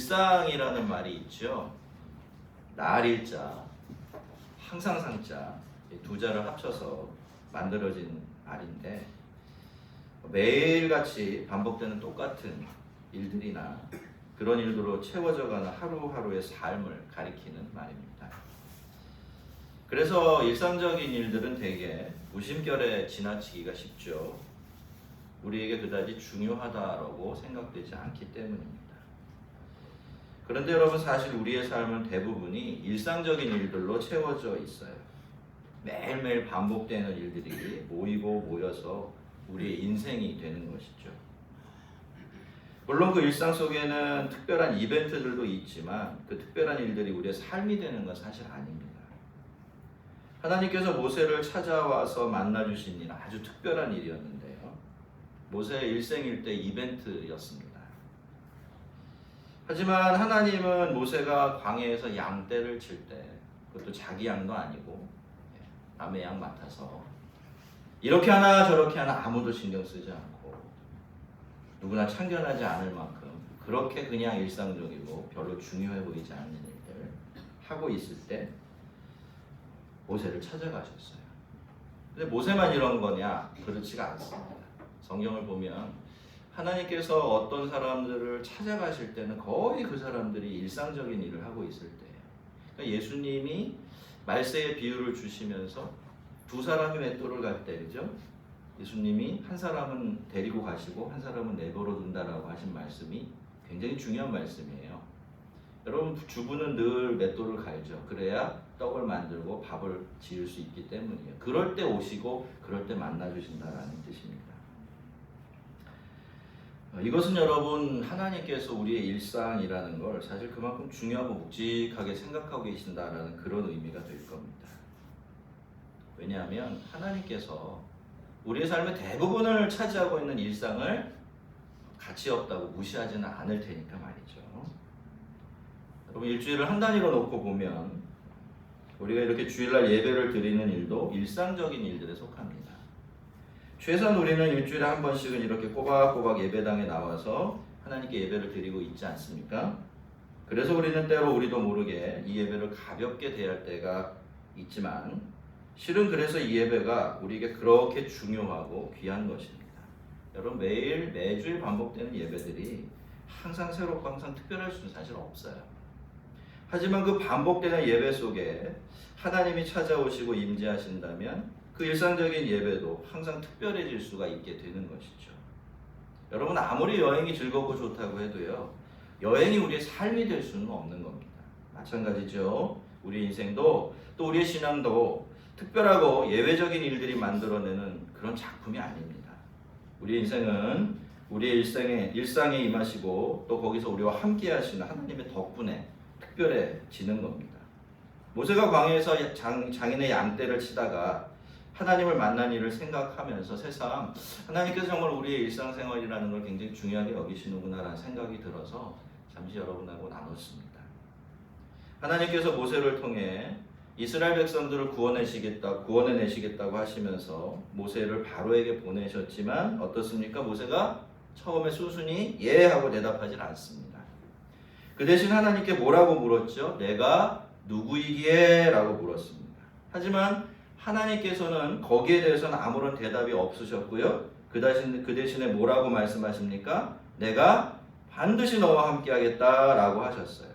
일상이라는 말이 있죠. 날일자, 항상상자 두 자를 합쳐서 만들어진 말인데 매일같이 반복되는 똑같은 일들이나 그런 일들로 채워져가는 하루하루의 삶을 가리키는 말입니다. 그래서 일상적인 일들은 대개 무심결에 지나치기가 쉽죠. 우리에게 그다지 중요하다라고 생각되지 않기 때문입니다. 그런데 여러분, 사실 우리의 삶은 대부분이 일상적인 일들로 채워져 있어요. 매일매일 반복되는 일들이 모이고 모여서 우리의 인생이 되는 것이죠. 물론 그 일상 속에는 특별한 이벤트들도 있지만 그 특별한 일들이 우리의 삶이 되는 건 사실 아닙니다. 하나님께서 모세를 찾아와서 만나주신 일은 아주 특별한 일이었는데요. 모세의 일생일대 이벤트였습니다. 하지만 하나님은 모세가 광야에서 양떼를 칠 때, 그것도 자기 양도 아니고 남의 양 맡아서 이렇게 하나 저렇게 하나 아무도 신경 쓰지 않고 누구나 참견하지 않을 만큼 그렇게 그냥 일상적이고 별로 중요해 보이지 않는 일을 하고 있을 때 모세를 찾아가셨어요. 근데 모세만 이런 거냐? 그렇지가 않습니다. 성경을 보면 하나님께서 어떤 사람들을 찾아가실 때는 거의 그 사람들이 일상적인 일을 하고 있을 때예요. 그러니까 예수님이 말세의 비유를 주시면서 두 사람이 맷돌을 갈 때, 그죠? 예수님이 한 사람은 데리고 가시고 한 사람은 내버려 둔다라고 하신 말씀이 굉장히 중요한 말씀이에요. 여러분, 주부는 늘 맷돌을 갈죠. 그래야 떡을 만들고 밥을 지을 수 있기 때문이에요. 그럴 때 오시고 그럴 때 만나주신다라는 뜻입니다. 이것은 여러분, 하나님께서 우리의 일상이라는 걸 사실 그만큼 중요하고 묵직하게 생각하고 계신다라는 그런 의미가 될 겁니다. 왜냐하면 하나님께서 우리의 삶의 대부분을 차지하고 있는 일상을 가치 없다고 무시하지는 않을 테니까 말이죠. 여러분, 일주일을 한 단위로 놓고 보면 우리가 이렇게 주일날 예배를 드리는 일도 일상적인 일들에 속합니다. 최소한 우리는 일주일에 한 번씩은 이렇게 꼬박꼬박 예배당에 나와서 하나님께 예배를 드리고 있지 않습니까? 그래서 우리는 때로 우리도 모르게 이 예배를 가볍게 대할 때가 있지만 실은 그래서 이 예배가 우리에게 그렇게 중요하고 귀한 것입니다. 여러분, 매주일 반복되는 예배들이 항상 새롭고 항상 특별할 수는 사실 없어요. 하지만 그 반복되는 예배 속에 하나님이 찾아오시고 임재하신다면 그 일상적인 예배도 항상 특별해질 수가 있게 되는 것이죠. 여러분, 아무리 여행이 즐겁고 좋다고 해도요, 여행이 우리의 삶이 될 수는 없는 겁니다. 마찬가지죠. 우리 인생도 또 우리의 신앙도 특별하고 예외적인 일들이 만들어내는 그런 작품이 아닙니다. 우리 인생은 우리의 일상에 임하시고 또 거기서 우리와 함께 하시는 하나님의 덕분에 특별해지는 겁니다. 모세가 광야에서 장인의 양떼를 치다가 하나님을 만난 일을 생각하면서 새삼 하나님께서 정말 우리의 일상생활이라는 걸 굉장히 중요하게 여기시는구나라는 생각이 들어서 잠시 여러분하고 나눴습니다. 하나님께서 모세를 통해 이스라엘 백성들을 구원해내시겠다고 하시면서 모세를 바로에게 보내셨지만 어떻습니까? 모세가 처음에 순순히 예 하고 대답하지 않습니다. 그 대신 하나님께 뭐라고 물었죠? 내가 누구이기에? 라고 물었습니다. 하지만 하나님께서는 거기에 대해서는 아무런 대답이 없으셨고요. 그 대신에 뭐라고 말씀하십니까? 내가 반드시 너와 함께 하겠다라고 하셨어요.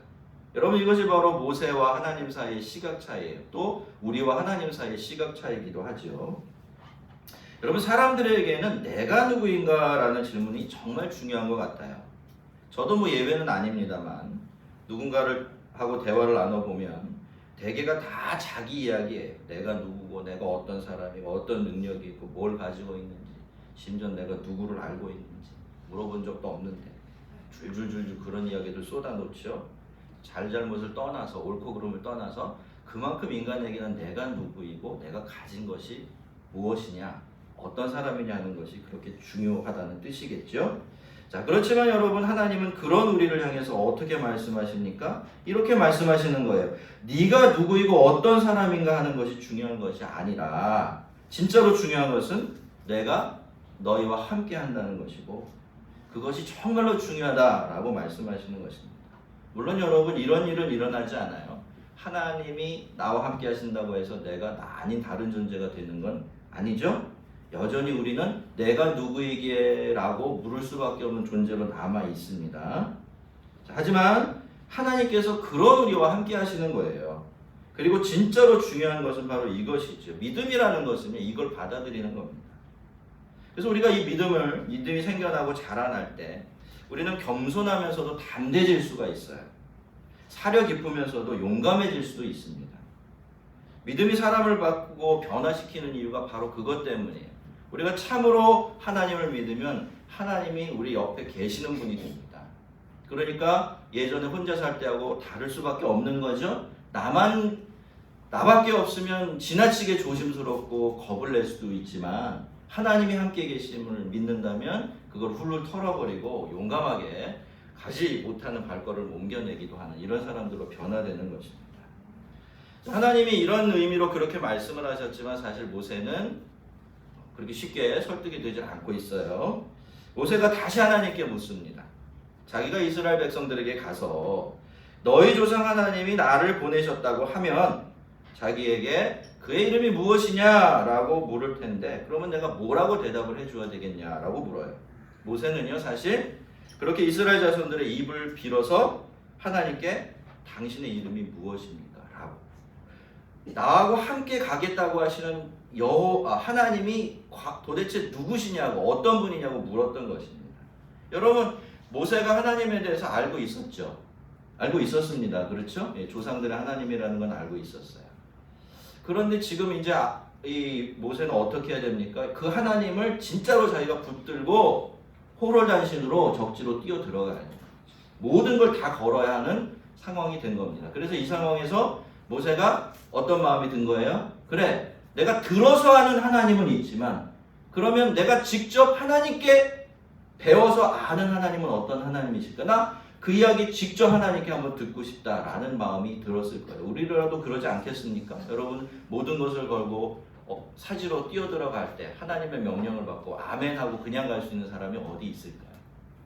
여러분, 이것이 바로 모세와 하나님 사이의 시각 차이예요. 또 우리와 하나님 사이의 시각 차이이기도 하죠. 여러분, 사람들에게는 내가 누구인가라는 질문이 정말 중요한 것 같아요. 저도 뭐 예외는 아닙니다만 누군가를 하고 대화를 나눠보면 대개가 다 자기 이야기예요. 내가 누구고 내가 어떤 사람이고 어떤 능력이 있고 뭘 가지고 있는지, 심지어 내가 누구를 알고 있는지 물어본 적도 없는데 줄줄줄줄 그런 이야기들 쏟아놓죠. 잘잘못을 떠나서, 옳고 그름을 떠나서 그만큼 인간에게는 내가 누구이고 내가 가진 것이 무엇이냐, 어떤 사람이냐 하는 것이 그렇게 중요하다는 뜻이겠죠. 자, 그렇지만 여러분, 하나님은 그런 우리를 향해서 어떻게 말씀하십니까? 이렇게 말씀하시는 거예요. 네가 누구이고 어떤 사람인가 하는 것이 중요한 것이 아니라 진짜로 중요한 것은 내가 너희와 함께 한다는 것이고 그것이 정말로 중요하다라고 말씀하시는 것입니다. 물론 여러분 이런 일은 일어나지 않아요. 하나님이 나와 함께 하신다고 해서 내가 나 아닌 다른 존재가 되는 건 아니죠. 여전히 우리는 내가 누구에게 라고 물을 수밖에 없는 존재로 남아 있습니다. 하지만 하나님께서 그런 우리와 함께 하시는 거예요. 그리고 진짜로 중요한 것은 바로 이것이죠. 믿음이라는 것은 이걸 받아들이는 겁니다. 그래서 우리가 이 믿음이 생겨나고 자라날 때 우리는 겸손하면서도 담대해질 수가 있어요. 사려 깊으면서도 용감해질 수도 있습니다. 믿음이 사람을 바꾸고 변화시키는 이유가 바로 그것 때문이에요. 우리가 참으로 하나님을 믿으면 하나님이 우리 옆에 계시는 분이 됩니다. 그러니까 예전에 혼자 살 때하고 다를 수밖에 없는 거죠. 나밖에 없으면 지나치게 조심스럽고 겁을 낼 수도 있지만 하나님이 함께 계심을 믿는다면 그걸 훌훌 털어버리고 용감하게 가지 못하는 발걸음을 옮겨내기도 하는 이런 사람들로 변화되는 것입니다. 하나님이 이런 의미로 그렇게 말씀을 하셨지만 사실 모세는 그렇게 쉽게 설득이 되지 않고 있어요. 모세가 다시 하나님께 묻습니다. 자기가 이스라엘 백성들에게 가서 너희 조상 하나님이 나를 보내셨다고 하면 자기에게 그의 이름이 무엇이냐라고 물을 텐데 그러면 내가 뭐라고 대답을 해줘야 되겠냐라고 물어요. 모세는요 사실 그렇게 이스라엘 자손들의 입을 빌어서 하나님께 당신의 이름이 무엇입니까? 라고 나하고 함께 가겠다고 하시는 하나님이 도대체 누구시냐고 어떤 분이냐고 물었던 것입니다. 여러분 모세가 하나님에 대해서 알고 있었죠. 알고 있었습니다. 그렇죠? 조상들의 하나님이라는 건 알고 있었어요. 그런데 지금 이제 이 모세는 어떻게 해야 됩니까? 그 하나님을 진짜로 자기가 붙들고 호롤단신으로 적지로 뛰어 들어가야 돼요. 모든 걸 다 걸어야 하는 상황이 된 겁니다. 그래서 이 상황에서 모세가 어떤 마음이 든 거예요? 그래, 내가 들어서 아는 하나님은 있지만 그러면 내가 직접 하나님께 배워서 아는 하나님은 어떤 하나님이실까? 나 그 이야기 직접 하나님께 한번 듣고 싶다라는 마음이 들었을 거예요. 우리라도 그러지 않겠습니까? 여러분 모든 것을 걸고 사지로 뛰어들어갈 때 하나님의 명령을 받고 아멘 하고 그냥 갈 수 있는 사람이 어디 있을까요?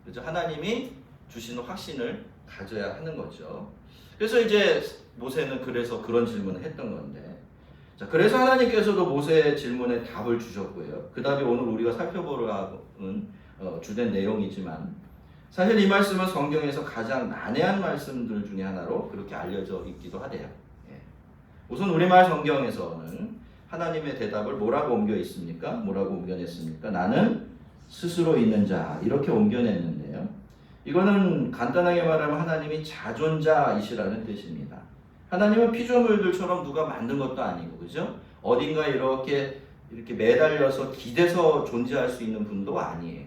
그래서 하나님이 주시는 확신을 가져야 하는 거죠. 그래서 이제 모세는 그래서 그런 질문을 했던 건데 자, 그래서 하나님께서도 모세의 질문에 답을 주셨고요. 그 답이 오늘 우리가 살펴보려는 주된 내용이지만 사실 이 말씀은 성경에서 가장 난해한 말씀들 중에 하나로 그렇게 알려져 있기도 하대요. 우선 우리말 성경에서는 하나님의 대답을 뭐라고 옮겨 있습니까? 뭐라고 옮겨냈습니까? 나는 스스로 있는 자 이렇게 옮겨냈는데요. 이거는 간단하게 말하면 하나님이 자존자이시라는 뜻입니다. 하나님은 피조물들처럼 누가 만든 것도 아니고 그죠? 어딘가 이렇게 매달려서 기대서 존재할 수 있는 분도 아니에요.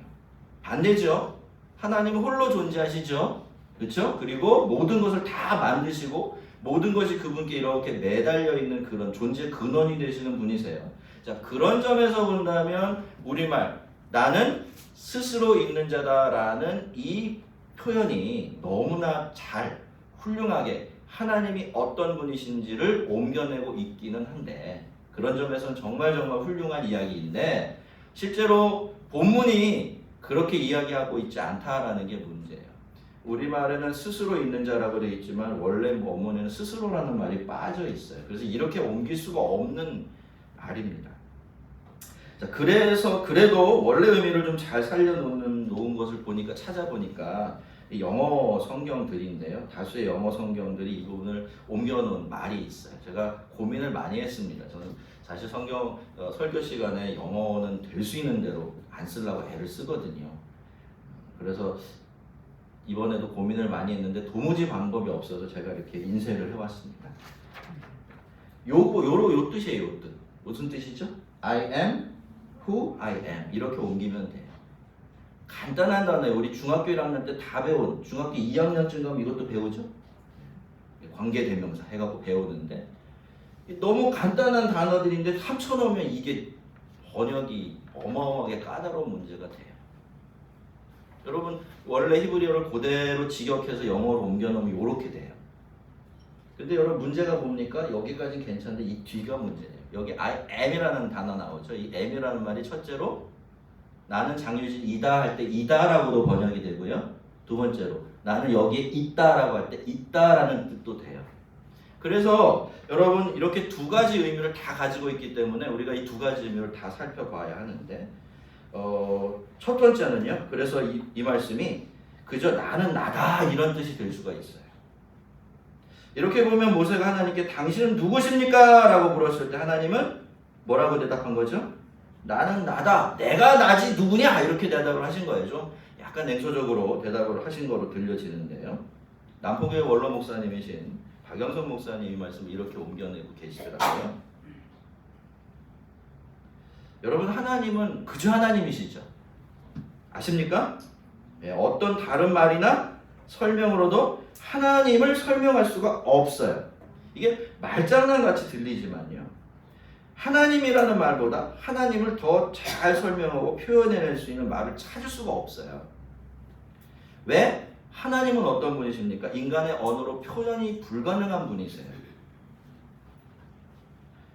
반대죠. 하나님은 홀로 존재하시죠. 그렇죠? 그리고 모든 것을 다 만드시고 모든 것이 그분께 이렇게 매달려 있는 그런 존재 근원이 되시는 분이세요. 자, 그런 점에서 본다면 우리말 나는 스스로 있는 자다라는 이 표현이 너무나 잘 훌륭하게 하나님이 어떤 분이신지를 옮겨내고 있기는 한데 그런 점에서는 정말 훌륭한 이야기인데 실제로 본문이 그렇게 이야기하고 있지 않다라는 게 문제예요. 우리말에는 스스로 있는 자라고 되어 있지만 원래 원문에는 스스로라는 말이 빠져 있어요. 그래서 이렇게 옮길 수가 없는 말입니다. 자, 그래도 원래 의미를 좀 잘 살려놓은 것을 찾아보니까 영어 성경들인데요. 다수의 영어 성경들이 이 부분을 옮겨놓은 말이 있어요. 제가 고민을 많이 했습니다. 저는 사실 성경 설교 시간에 영어는 될 수 있는 대로 안 쓰려고 애를 쓰거든요. 그래서 이번에도 고민을 많이 했는데 도무지 방법이 없어서 제가 이렇게 인쇄를 해왔습니다. 요 뜻이에요. 요 뜻. 무슨 뜻이죠? I am who I am 이렇게 옮기면 돼요. 간단한 단어예요. 우리 중학교 1학년 때 다 배운 중학교 2학년쯤 가면 이것도 배우죠. 관계대명사 해갖고 배우는데 너무 간단한 단어들인데 합쳐놓으면 이게 번역이 어마어마하게 까다로운 문제가 돼요. 여러분 원래 히브리어를 그대로 직역해서 영어로 옮겨놓으면 이렇게 돼요. 근데 여러분 문제가 뭡니까? 여기까지는 괜찮은데 이 뒤가 문제예요. 여기 I am이라는 단어 나오죠. 이 am이라는 말이 첫째로 나는 장유진이다 할 때 이다라고도 번역이 되고요. 두 번째로 나는 여기에 있다라고 할 때 있다라는 뜻도 돼요. 그래서 여러분 이렇게 두 가지 의미를 다 가지고 있기 때문에 우리가 이 두 가지 의미를 다 살펴봐야 하는데 첫 번째는요. 그래서 이 말씀이 그저 나는 나다 이런 뜻이 될 수가 있어요. 이렇게 보면 모세가 하나님께 당신은 누구십니까? 라고 물었을 때 하나님은 뭐라고 대답한 거죠? 나는 나다. 내가 나지 누구냐? 이렇게 대답을 하신 거예요. 좀 약간 냉소적으로 대답을 하신 거로 들려지는데요. 남포교회 원로 목사님이신 박영선 목사님 이 말씀을 이렇게 옮겨내고 계시더라고요. 여러분 하나님은 그저 하나님이시죠. 아십니까? 네, 어떤 다른 말이나 설명으로도 하나님을 설명할 수가 없어요. 이게 말장난같이 들리지만요. 하나님이라는 말보다 하나님을 더 잘 설명하고 표현해낼 수 있는 말을 찾을 수가 없어요. 왜? 하나님은 어떤 분이십니까? 인간의 언어로 표현이 불가능한 분이세요.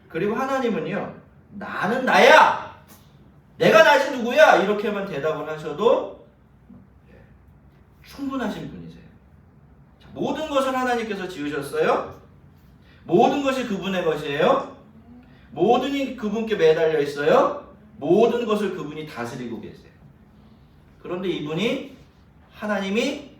그리고 하나님은요. 나는 나야! 내가 나지 누구야! 이렇게만 대답을 하셔도 충분하신 분이세요. 자, 모든 것을 하나님께서 지으셨어요. 모든 것이 그분의 것이에요. 모든이 그분께 매달려 있어요. 모든 것을 그분이 다스리고 계세요. 그런데 이분이 하나님이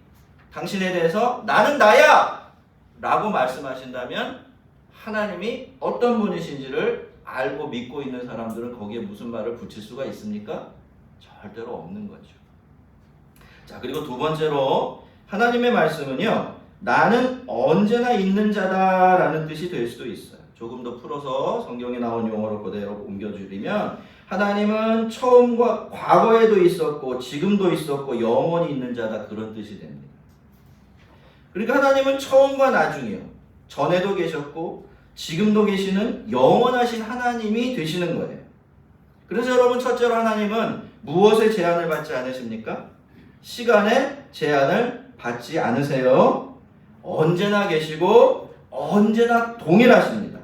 당신에 대해서 나는 나야! 라고 말씀하신다면 하나님이 어떤 분이신지를 알고 믿고 있는 사람들은 거기에 무슨 말을 붙일 수가 있습니까? 절대로 없는 거죠. 자, 그리고 두 번째로 하나님의 말씀은요. 나는 언제나 있는 자다라는 뜻이 될 수도 있어요. 조금 더 풀어서 성경에 나온 용어로 그대로 옮겨주리면 하나님은 처음과 과거에도 있었고 지금도 있었고 영원히 있는 자다 그런 뜻이 됩니다. 그러니까 하나님은 처음과 나중이요. 전에도 계셨고 지금도 계시는 영원하신 하나님이 되시는 거예요. 그래서 여러분 첫째로 하나님은 무엇에 제한을 받지 않으십니까? 시간에 제한을 받지 않으세요. 언제나 계시고 언제나 동일하십니다.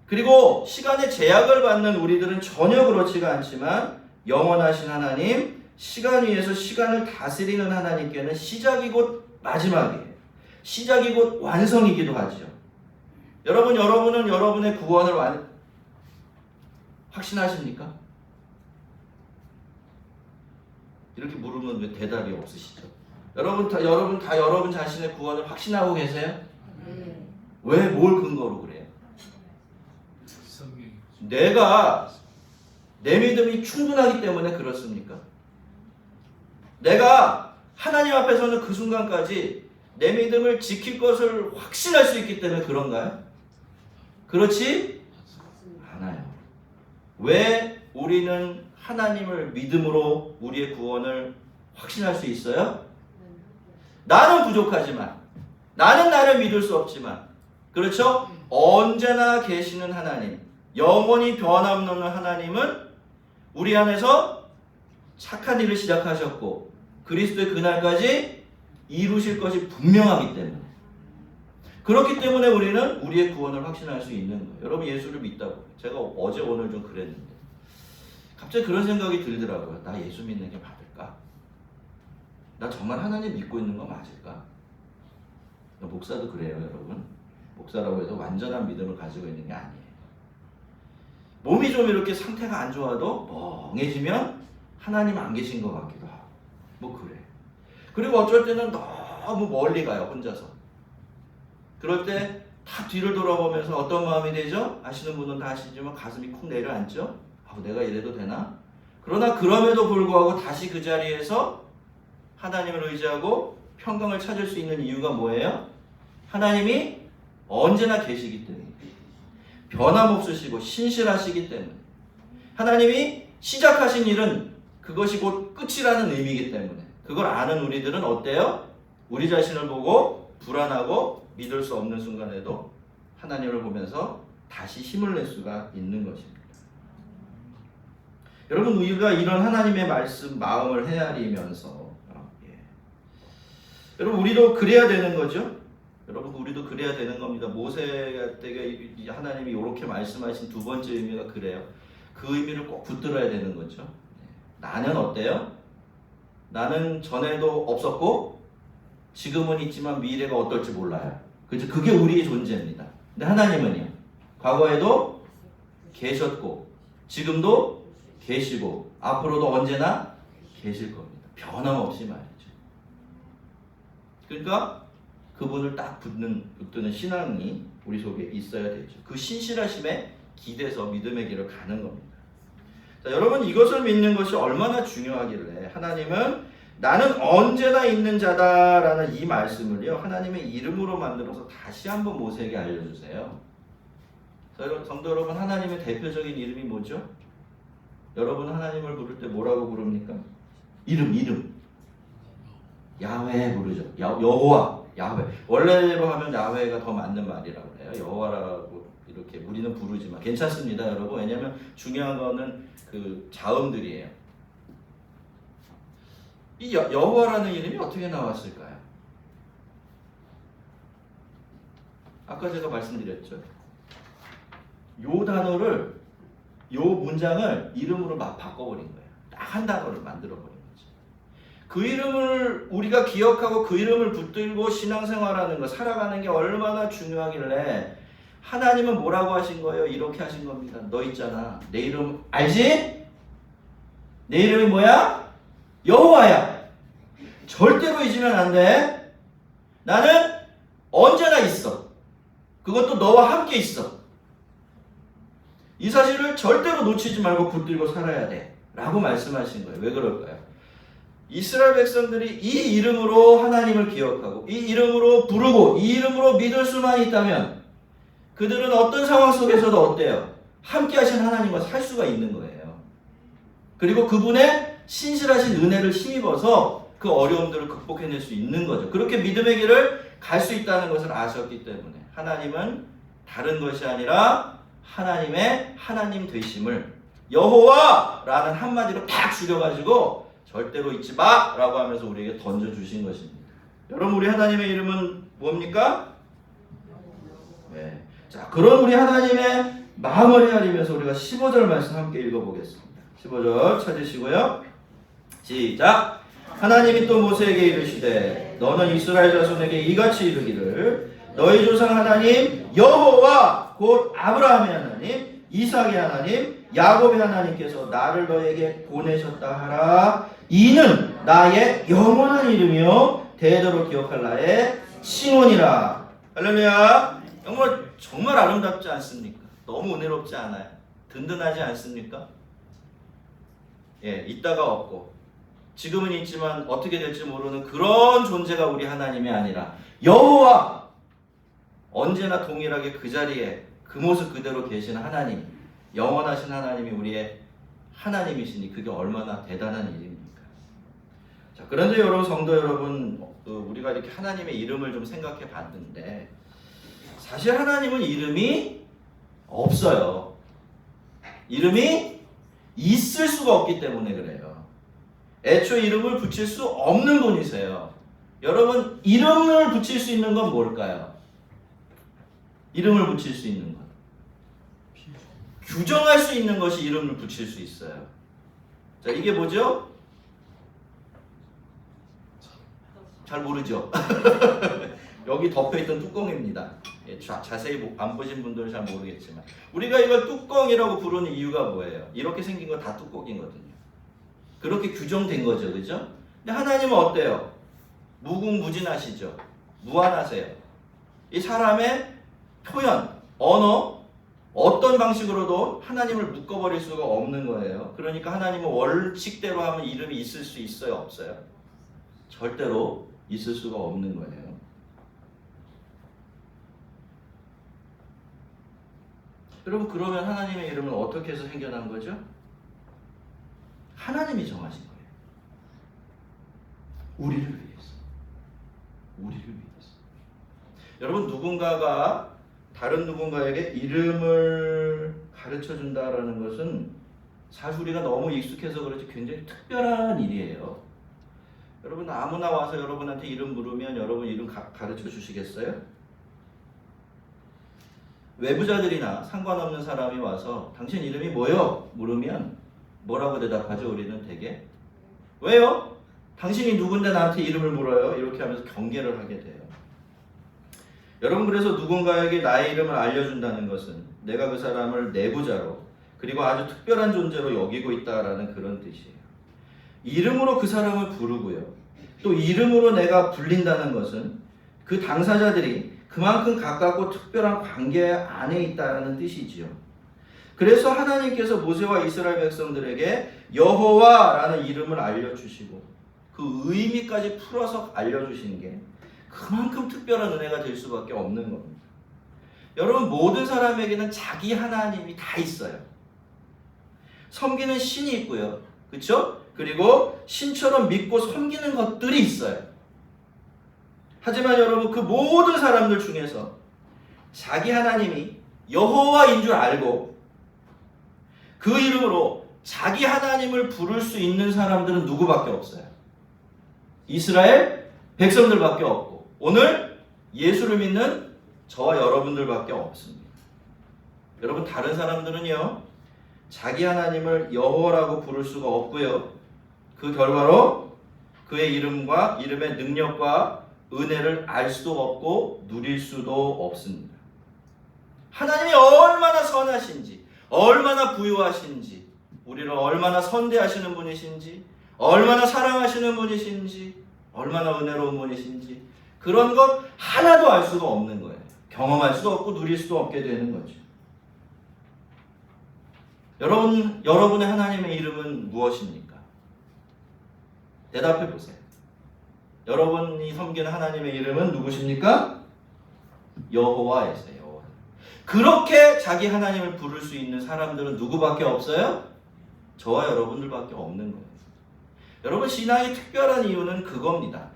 그리고 시간에 제약을 받는 우리들은 전혀 그렇지가 않지만 영원하신 하나님, 시간 위에서 시간을 다스리는 하나님께는 시작이 곧 마지막이에요. 시작이 곧 완성이기도 하죠. 여러분은 여러분의 구원을 확신하십니까? 이렇게 물으면 왜 대답이 없으시죠? 여러분 다 여러분 자신의 구원을 확신하고 계세요? 왜 뭘 근거로 그래요? 내가 내 믿음이 충분하기 때문에 그렇습니까? 내가 하나님 앞에서는 그 순간까지 내 믿음을 지킬 것을 확신할 수 있기 때문에 그런가요? 그렇지 않아요. 왜 우리는 하나님을 믿음으로 우리의 구원을 확신할 수 있어요? 나는 부족하지만, 나는 나를 믿을 수 없지만, 그렇죠? 언제나 계시는 하나님, 영원히 변함없는 하나님은 우리 안에서 착한 일을 시작하셨고 그리스도의 그날까지 이루실 것이 분명하기 때문에, 그렇기 때문에 우리는 우리의 구원을 확신할 수 있는 거예요. 여러분 예수를 믿다고, 제가 어제 오늘 좀 그랬는데 갑자기 그런 생각이 들더라고요. 나 예수 믿는 게 맞을까? 나 정말 하나님 믿고 있는 거 맞을까? 목사도 그래요, 여러분. 목사라고 해서 완전한 믿음을 가지고 있는 게 아니에요. 몸이 좀 이렇게 상태가 안 좋아도 멍해지면 하나님 안 계신 것 같기도 하고 뭐 그래. 그리고 어쩔 때는 너무 멀리 가요, 혼자서. 그럴 때 다 뒤를 돌아보면서 어떤 마음이 되죠? 아시는 분은 다 아시지만 가슴이 쿵 내려앉죠? 내가 이래도 되나? 그러나 그럼에도 불구하고 다시 그 자리에서 하나님을 의지하고 평강을 찾을 수 있는 이유가 뭐예요? 하나님이 언제나 계시기 때문에, 변함없으시고 신실하시기 때문에, 하나님이 시작하신 일은 그것이 곧 끝이라는 의미이기 때문에, 그걸 아는 우리들은 어때요? 우리 자신을 보고 불안하고 믿을 수 없는 순간에도 하나님을 보면서 다시 힘을 낼 수가 있는 것입니다. 여러분, 우리가 이런 하나님의 말씀 마음을 헤아리면서 여러분 우리도 그래야 되는 거죠. 여러분 우리도 그래야 되는 겁니다. 모세 때가 하나님이 이렇게 말씀하신 두 번째 의미가 그래요. 그 의미를 꼭 붙들어야 되는 거죠. 나는 어때요? 나는 전에도 없었고 지금은 있지만 미래가 어떨지 몰라요. 그죠? 그게 우리의 존재입니다. 근데 하나님은요. 과거에도 계셨고 지금도 계시고 앞으로도 언제나 계실 겁니다. 변함없이 말이죠. 그러니까 그분을 딱 붙드는 신앙이 우리 속에 있어야 되죠. 그 신실하심에 기대서 믿음의 길을 가는 겁니다. 자, 여러분 이것을 믿는 것이 얼마나 중요하길래 하나님은 나는 언제나 있는 자다라는 이 말씀을요. 하나님의 이름으로 만들어서 다시 한번 모세에게 알려주세요. 자, 성도 여러분 하나님의 대표적인 이름이 뭐죠? 여러분 하나님을 부를 때 뭐라고 부릅니까? 이름. 야훼 부르죠. 여호와, 야훼. 원래로 하면 야훼가 더 맞는 말이라고 해요. 여호와라고 이렇게 우리는 부르지만 괜찮습니다, 여러분. 왜냐하면 중요한 거는 그 자음들이에요. 이 여호와라는 이름이 어떻게 나왔을까요? 아까 제가 말씀드렸죠. 요 단어를, 요 문장을 이름으로 막 바꿔버린 거예요. 딱 한 단어를 만들어버린 거죠. 그 이름을 우리가 기억하고 그 이름을 붙들고 신앙생활하는 거, 살아가는 게 얼마나 중요하길래 하나님은 뭐라고 하신 거예요? 이렇게 하신 겁니다. 너 있잖아. 내 이름 알지? 내 이름이 뭐야? 여호와야. 절대로 잊으면 안 돼. 나는 언제나 있어. 그것도 너와 함께 있어. 이 사실을 절대로 놓치지 말고 붙들고 살아야 돼. 라고 말씀하신 거예요. 왜 그럴까요? 이스라엘 백성들이 이 이름으로 하나님을 기억하고 이 이름으로 부르고 이 이름으로 믿을 수만 있다면 그들은 어떤 상황 속에서도 어때요? 함께 하신 하나님과 살 수가 있는 거예요. 그리고 그분의 신실하신 은혜를 힘입어서 그 어려움들을 극복해낼 수 있는 거죠. 그렇게 믿음의 길을 갈 수 있다는 것을 아셨기 때문에 하나님은 다른 것이 아니라 하나님의 하나님 되심을 여호와라는 한마디로 딱 줄여가지고 절대로 잊지 마라고 하면서 우리에게 던져주신 것입니다. 여러분 우리 하나님의 이름은 뭡니까? 네. 자, 그런 우리 하나님의 마음을 헤아리면서 우리가 15절 말씀 함께 읽어보겠습니다. 15절 찾으시고요. 시작. 하나님이 또 모세에게 이르시되 너는 이스라엘 자손에게 이같이 이르기를 너희 조상 하나님 여호와 곧 아브라함의 하나님 이삭의 하나님 야곱의 하나님께서 나를 너에게 보내셨다 하라. 이는 나의 영원한 이름이요 대대로 기억할 나의 칭언이라. 할렐루야. 정말 아름답지 않습니까? 너무 은혜롭지 않아요? 든든하지 않습니까? 예, 있다가 없고 지금은 있지만 어떻게 될지 모르는 그런 존재가 우리 하나님이 아니라 여호와, 언제나 동일하게 그 자리에 그 모습 그대로 계신 하나님, 영원하신 하나님이 우리의 하나님이시니 그게 얼마나 대단한 일입니까? 자, 그런데 여러분, 성도 여러분, 우리가 이렇게 하나님의 이름을 좀 생각해 봤는데 사실 하나님은 이름이 없어요. 이름이 있을 수가 없기 때문에 그래요. 애초에 이름을 붙일 수 없는 분이세요. 여러분, 이름을 붙일 수 있는 건 뭘까요? 이름을 붙일 수 있는 것. 규정할 수 있는 것이 이름을 붙일 수 있어요. 자, 이게 뭐죠? 잘 모르죠? 여기 덮여있던 뚜껑입니다. 예, 자세히 안 보신 분들은 잘 모르겠지만 우리가 이걸 뚜껑이라고 부르는 이유가 뭐예요? 이렇게 생긴 거 다 뚜껑이거든요. 그렇게 규정된 거죠. 그죠? 근데 하나님은 어때요? 무궁무진하시죠? 무한하세요. 이 사람의 표현, 언어, 어떤 방식으로도 하나님을 묶어버릴 수가 없는 거예요. 그러니까 하나님은 원칙대로 하면 이름이 있을 수 있어요? 없어요? 절대로 있을 수가 없는 거예요. 여러분, 그러면 하나님의 이름은 어떻게 해서 생겨난 거죠? 하나님이 정하신 거예요. 우리를 위해서. 우리를 위해서. 여러분, 누군가가 다른 누군가에게 이름을 가르쳐 준다라는 것은 사실 우리가 너무 익숙해서 그렇지 굉장히 특별한 일이에요. 여러분, 아무나 와서 여러분한테 이름 물으면 여러분 이름 가르쳐 주시겠어요? 외부자들이나 상관없는 사람이 와서 당신 이름이 뭐요? 물으면 뭐라고 대답하죠? 우리는 되게 왜요? 당신이 누군데 나한테 이름을 물어요? 이렇게 하면서 경계를 하게 돼요. 여러분, 그래서 누군가에게 나의 이름을 알려준다는 것은 내가 그 사람을 내부자로 그리고 아주 특별한 존재로 여기고 있다라는 그런 뜻이에요. 이름으로 그 사람을 부르고요. 또 이름으로 내가 불린다는 것은 그 당사자들이 그만큼 가깝고 특별한 관계 안에 있다는 뜻이지요. 그래서 하나님께서 모세와 이스라엘 백성들에게 여호와라는 이름을 알려주시고 그 의미까지 풀어서 알려주시는 게 그만큼 특별한 은혜가 될 수밖에 없는 겁니다. 여러분, 모든 사람에게는 자기 하나님이 다 있어요. 섬기는 신이 있고요. 그렇죠? 그리고 신처럼 믿고 섬기는 것들이 있어요. 하지만 여러분, 그 모든 사람들 중에서 자기 하나님이 여호와인 줄 알고 그 이름으로 자기 하나님을 부를 수 있는 사람들은 누구밖에 없어요? 이스라엘 백성들밖에 없고 오늘 예수를 믿는 저와 여러분들밖에 없습니다. 여러분, 다른 사람들은요, 자기 하나님을 여호와라고 부를 수가 없고요. 그 결과로 그의 이름과 이름의 능력과 은혜를 알 수도 없고 누릴 수도 없습니다. 하나님이 얼마나 선하신지, 얼마나 부유하신지, 우리를 얼마나 선대하시는 분이신지, 얼마나 사랑하시는 분이신지, 얼마나 은혜로운 분이신지 그런 것 하나도 알 수가 없는 거예요. 경험할 수도 없고 누릴 수도 없게 되는 거죠. 여러분의 하나님의 이름은 무엇입니까? 대답해 보세요. 여러분이 섬기는 하나님의 이름은 누구십니까? 여호와이세요. 그렇게 자기 하나님을 부를 수 있는 사람들은 누구밖에 없어요? 저와 여러분들밖에 없는 거예요. 여러분, 신앙이 특별한 이유는 그겁니다.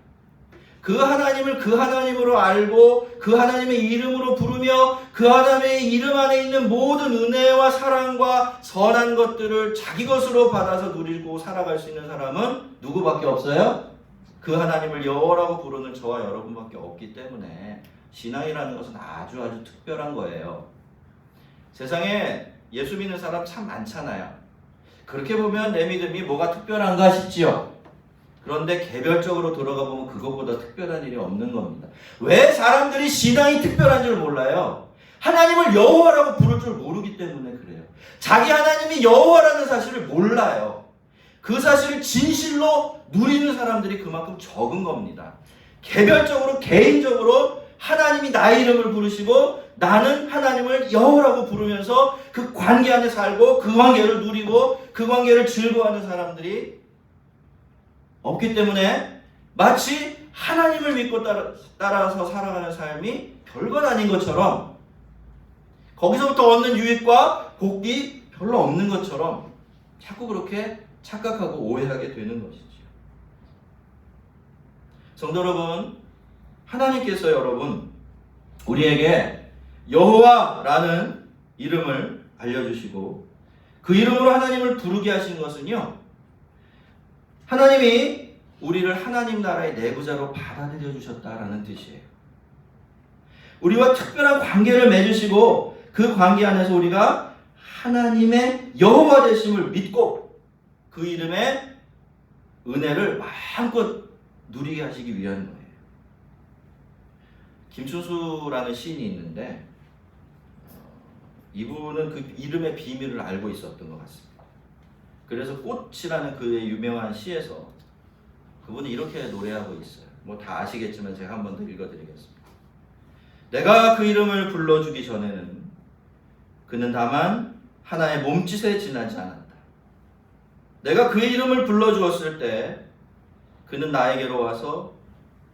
그 하나님을 그 하나님으로 알고 그 하나님의 이름으로 부르며 그 하나님의 이름 안에 있는 모든 은혜와 사랑과 선한 것들을 자기 것으로 받아서 누리고 살아갈 수 있는 사람은 누구밖에 없어요? 그 하나님을 여호와라고 부르는 저와 여러분밖에 없기 때문에 신앙이라는 것은 아주 특별한 거예요. 세상에 예수 믿는 사람 참 많잖아요. 그렇게 보면 내 믿음이 뭐가 특별한가 싶지요. 그런데 개별적으로 들어가 보면 그것보다 특별한 일이 없는 겁니다. 왜 사람들이 신앙이 특별한 줄 몰라요? 하나님을 여호와라고 부를 줄 모르기 때문에 그래요. 자기 하나님이 여호와라는 사실을 몰라요. 그 사실을 진실로 누리는 사람들이 그만큼 적은 겁니다. 개별적으로 개인적으로 하나님이 나의 이름을 부르시고 나는 하나님을 여호와라고 부르면서 그 관계 안에 살고 그 관계를 누리고 그 관계를 즐거워하는 사람들이 없기 때문에 마치 하나님을 믿고 따라서 살아가는 삶이 별것 아닌 것처럼 거기서부터 얻는 유익과 복이 별로 없는 것처럼 자꾸 그렇게 착각하고 오해하게 되는 것이죠. 성도 여러분, 하나님께서 여러분 우리에게 여호와라는 이름을 알려주시고 그 이름으로 하나님을 부르게 하신 것은요, 하나님이 우리를 하나님 나라의 내부자로 받아들여 주셨다라는 뜻이에요. 우리와 특별한 관계를 맺으시고 그 관계 안에서 우리가 하나님의 여호와 되심을 믿고 그 이름의 은혜를 마음껏 누리게 하시기 위한 거예요. 김춘수라는 시인이 있는데 이분은 그 이름의 비밀을 알고 있었던 것 같습니다. 그래서 꽃이라는 그의 유명한 시에서 그분이 이렇게 노래하고 있어요. 뭐 다 아시겠지만 제가 한 번 더 읽어드리겠습니다. 내가 그 이름을 불러주기 전에는 그는 다만 하나의 몸짓에 지나지 않았다. 내가 그의 이름을 불러주었을 때 그는 나에게로 와서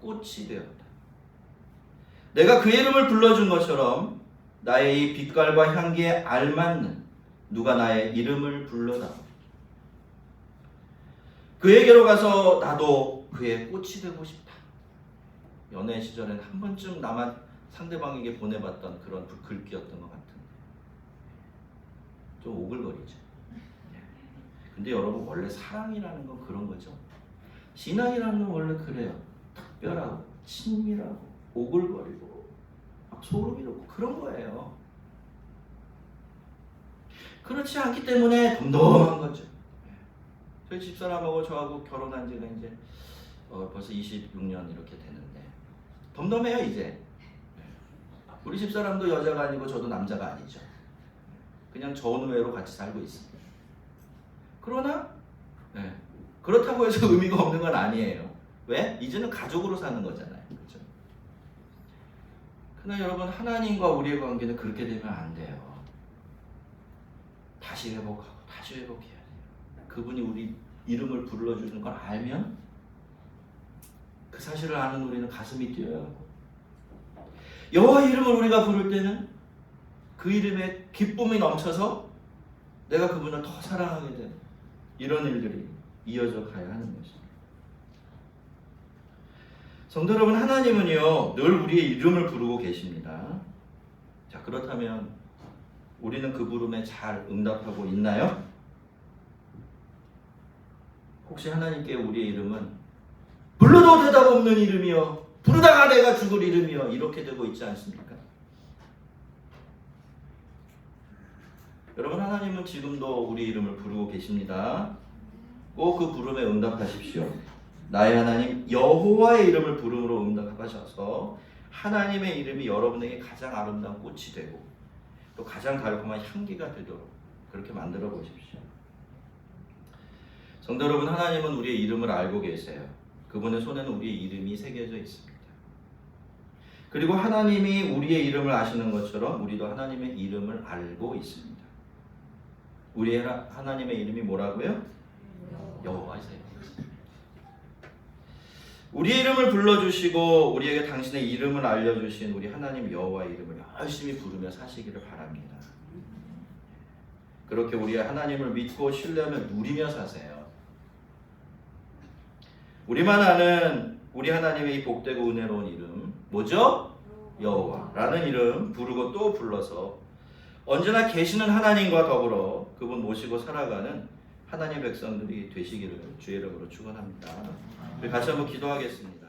꽃이 되었다. 내가 그의 이름을 불러준 것처럼 나의 이 빛깔과 향기에 알맞는 누가 나의 이름을 불러다. 그에게로 가서 나도 그의 꽃이 되고 싶다. 연애 시절엔 한 번쯤 나만 상대방에게 보내봤던 그런 글귀였던 것 같은데 좀 오글거리죠. 근데 여러분, 원래 사랑이라는 건 그런 거죠. 신앙이라는 건 원래 그래요. 특별하고 친밀하고 오글거리고 막 소름이 돋고 그런 거예요. 그렇지 않기 때문에 덤덤한 거죠. 그 집사람하고 저하고 결혼한 지가 이제 벌써 26년 이렇게 되는데 덤덤해요 이제. 우리 집사람도 여자가 아니고 저도 남자가 아니죠. 그냥 전우회로 같이 살고 있습니다. 그러나 그렇다고 해서 의미가 없는 건 아니에요. 왜? 이제는 가족으로 사는 거잖아요. 그렇죠? 그러나 여러분 하나님과 우리의 관계는 그렇게 되면 안 돼요. 다시 회복하고 다시 회복해야 돼요. 그분이 우리 이름을 불러주는 걸 알면 그 사실을 아는 우리는 가슴이 뛰어야 하고 여호와 이름을 우리가 부를 때는 그 이름에 기쁨이 넘쳐서 내가 그분을 더 사랑하게 되는 이런 일들이 이어져 가야 하는 것입니다. 성도 여러분, 하나님은요 늘 우리의 이름을 부르고 계십니다. 자, 그렇다면 우리는 그 부름에 잘 응답하고 있나요? 혹시 하나님께 우리의 이름은 불러도 대답 없는 이름이요, 부르다가 내가 죽을 이름이요, 이렇게 되고 있지 않습니까? 여러분, 하나님은 지금도 우리 이름을 부르고 계십니다. 꼭 그 부름에 응답하십시오. 나의 하나님 여호와의 이름을 부름으로 응답하셔서 하나님의 이름이 여러분에게 가장 아름다운 꽃이 되고 또 가장 달콤한 향기가 되도록 그렇게 만들어 보십시오. 성도 여러분, 하나님은 우리의 이름을 알고 계세요. 그분의 손에는 우리의 이름이 새겨져 있습니다. 그리고 하나님이 우리의 이름을 아시는 것처럼 우리도 하나님의 이름을 알고 있습니다. 우리의 하나님의 이름이 뭐라고요? 여호와이세요. 우리의 이름을 불러주시고 우리에게 당신의 이름을 알려주신 우리 하나님 여호와의 이름을 열심히 부르며 사시기를 바랍니다. 그렇게 우리의 하나님을 믿고 신뢰하며 누리며 사세요. 우리만 아는 우리 하나님의 이 복되고 은혜로운 이름 뭐죠? 여호와라는 이름 부르고 또 불러서 언제나 계시는 하나님과 더불어 그분 모시고 살아가는 하나님의 백성들이 되시기를 주의 이름으로 축원합니다. 우리 같이 한번 기도하겠습니다.